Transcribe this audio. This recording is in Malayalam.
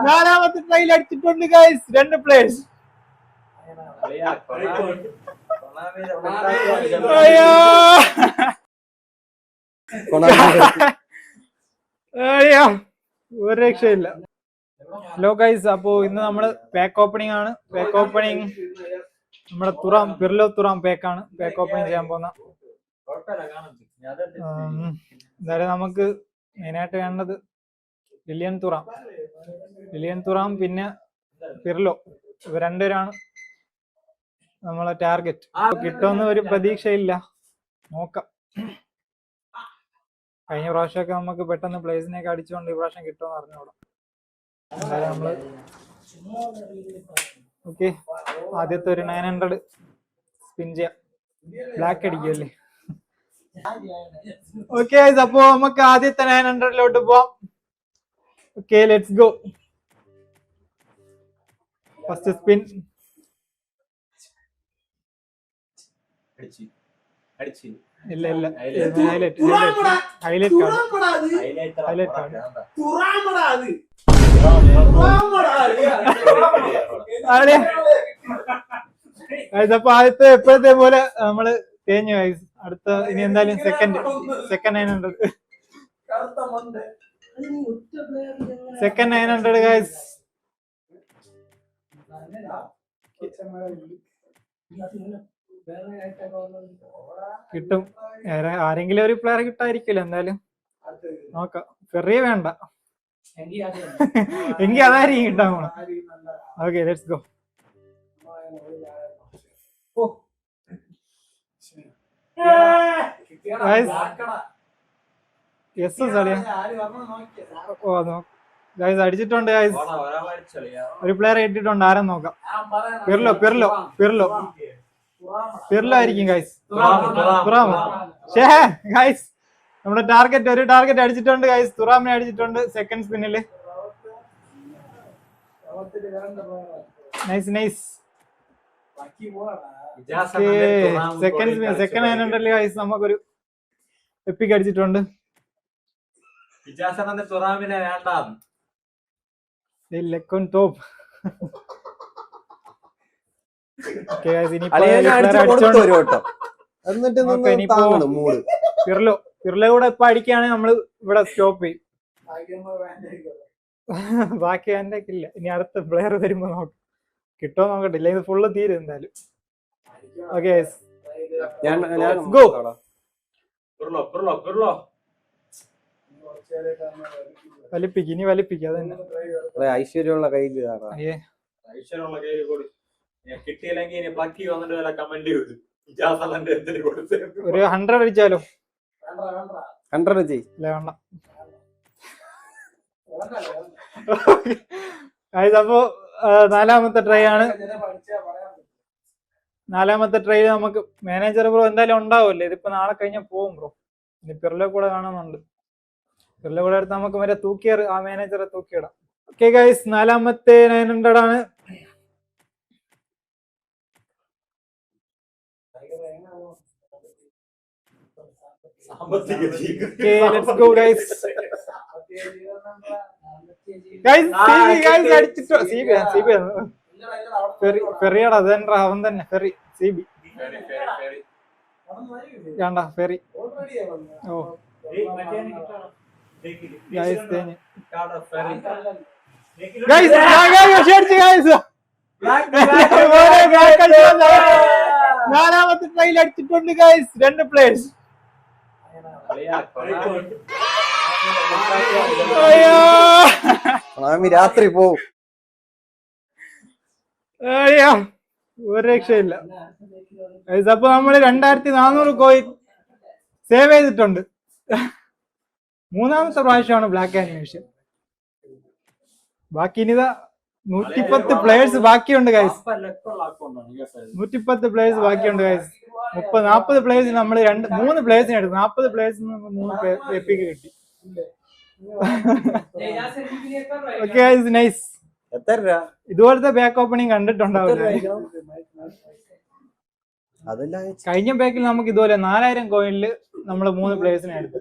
നാലാമത്തെ ട്രൈയിൽ അടിച്ചിട്ടുണ്ട് ഗൈസ് 2 പ്ലേയേഴ്സ്. ഒരു രക്ഷയില്ല. ഹലോ ഗൈസ്, അപ്പോ ഇന്ന് നമ്മള് പാക്ക് ഓപ്പണിംഗ് ആണ്. പാക്ക് ഓപ്പണിംഗ് നമ്മുടെ പിർലോ തുറാം പാക്കാണ് പാക്ക് ഓപ്പണിംഗ് ചെയ്യാൻ പോകുന്ന. എന്തായാലും നമുക്ക് മെയിനായിട്ട് വേണ്ടത് ലിലിയൻ തുറാം പിന്നെ പിർലോ, ഇവ രണ്ടുപേരാണ് നമ്മളെ ടാർഗറ്റ്. കിട്ടുമെന്ന് ഒരു പ്രതീക്ഷയില്ല, നോക്കാം. കഴിഞ്ഞ പ്രാവശ്യമൊക്കെ നമുക്ക് പെട്ടെന്ന് പ്ലേസിനെയൊക്കെ അടിച്ചുകൊണ്ട് ഈ പ്രാവശ്യം കിട്ടുമെന്ന് അറിഞ്ഞോളാം. എന്തായാലും നമ്മള് ഓക്കെ, ആദ്യത്തെ ഒരു 900 സ്പിൻ ചെയ്യാം. ബ്ലാക്ക് അടിക്കുമല്ലേ? ഓക്കെ, അപ്പോ നമുക്ക് ആദ്യത്തെ 900 പോവാം. Okay, let's go. First spin. ഇല്ല ഹൈലൈറ്റ് കാർഡ്. അപ്പൊ ആദ്യത്തെ എപ്പോഴത്തെ പോലെ നമ്മള് തേഞ്ഞു. അടുത്ത ഇനി എന്തായാലും സെക്കൻഡ് 900 ഗൈസ്. കിട്ടും, ആരെങ്കിലും ഒരു പ്ലെയർ കിട്ടായിരിക്കില്ല. എന്തായാലും നോക്കാം. ഫെറിയ വേണ്ട എങ്കിൽ അതായിരിക്കും കിട്ടാൻ പോണം. Okay, let's go. അടിച്ചിട്ടുണ്ട് ഗൈസ്, ഒരു പ്ലെയർ ഇട്ടിട്ടുണ്ട്. ആരും നോക്കാം. പിർലോ ആയിരിക്കും ഗൈസ്. ഗൈസ് നമ്മുടെ ഒരു ടാർഗറ്റ് അടിച്ചിട്ടുണ്ട് ഗൈസ്. തുറാമിനെ അടിച്ചിട്ടുണ്ട് സെക്കൻഡ് സ്പിന്നില്. നൈസ്. സെക്കൻഡ് 900 ഗൈസ് നമുക്കൊരു എപ്പിക് അടിച്ചിട്ടുണ്ട്. ടോപ്പ്. പിർലോ കൂടെ ഇപ്പൊ അടിക്കുകയാണെങ്കിൽ നമ്മള് ഇവിടെ സ്റ്റോപ്പ് ചെയ്യും. ബാക്കി എന്റെ ഇല്ല. ഇനി അടുത്ത പ്ലെയർ വരുമ്പോ നോക്കാം, കിട്ടോ നോക്കട്ടെ. ഇല്ല, ഇത് ഫുള്ള് തീരും എന്തായാലും. ഓക്കെ, വലിപ്പിക്കുക. അതന്നെ ഐശ്വര്യമുള്ള കയ്യിൽ ഒരു 100 അടിച്ചാലോ? 100 ചെയ്യ്. വേണ്ട. അപ്പോ നാലാമത്തെ ട്രൈ ആണ്. നാലാമത്തെ ട്രൈ നമുക്ക് മാനേജർ ബ്രോ എന്തായാലും ഉണ്ടാവുമല്ലേ? ഇതിപ്പോ നാളെ കഴിഞ്ഞാൽ പോകും ബ്രോ. ഇനി പിർലോ കൂടെ കാണുന്നുണ്ട്. പിർലോ കൂടെ അടുത്ത് നമുക്ക് വരെ ആ മാനേജറെ തൂക്കിയിടാം. ഓക്കെ ഗൈസ്, നാലാമത്തെ 900 ആണ്. Okay, let's go guys. അടിച്ചിട്ടോ? ഫെറിയാടാ, അതെന്താ അവൻ തന്നെ. CB വേണ്ട, ഫെറി. ഓ നാലാമത്തെ ട്രൈയിൽ അടിച്ചിട്ടുണ്ട് ഗൈസ് 2 പ്ലേയേഴ്സ്. രാത്രി പോവും. ഒരു രക്ഷയില്ല. അപ്പൊ നമ്മള് 2400 കോയിൻ സേവ് ചെയ്തിട്ടുണ്ട്. 3ാമത്തെ പ്രാവശ്യമാണ് ബ്ലാക്ക് ആനിമേഷൻ. ബാക്കി ഇനിതാ 110 പ്ലേയേഴ്സ് ബാക്കിയുണ്ട് ഗൈസ്. 110 പ്ലേയേഴ്സ് ബാക്കിയുണ്ട് ഗൈസ്. 40 പ്ലേയേഴ്സ് നമ്മൾ 3 പ്ലേയേഴ്സിന് എടുത്തു. 40 പ്ലേയേഴ്സിന് നമുക്ക് 3 എപ്പിക്ക് കിട്ടി. Okay guys, nice. ഇതുപോലത്തെ ബാക്ക് ഓപ്പണിംഗ് കണ്ടിട്ടുണ്ടാവില്ല. അതെല്ലാം കഴിഞ്ഞ പാക്കിൽ നമുക്ക് ഇതുപോലെ 4000 കോയിനിൽ നമ്മൾ 3 പ്ലേയേഴ്സിനെ എടുത്തു.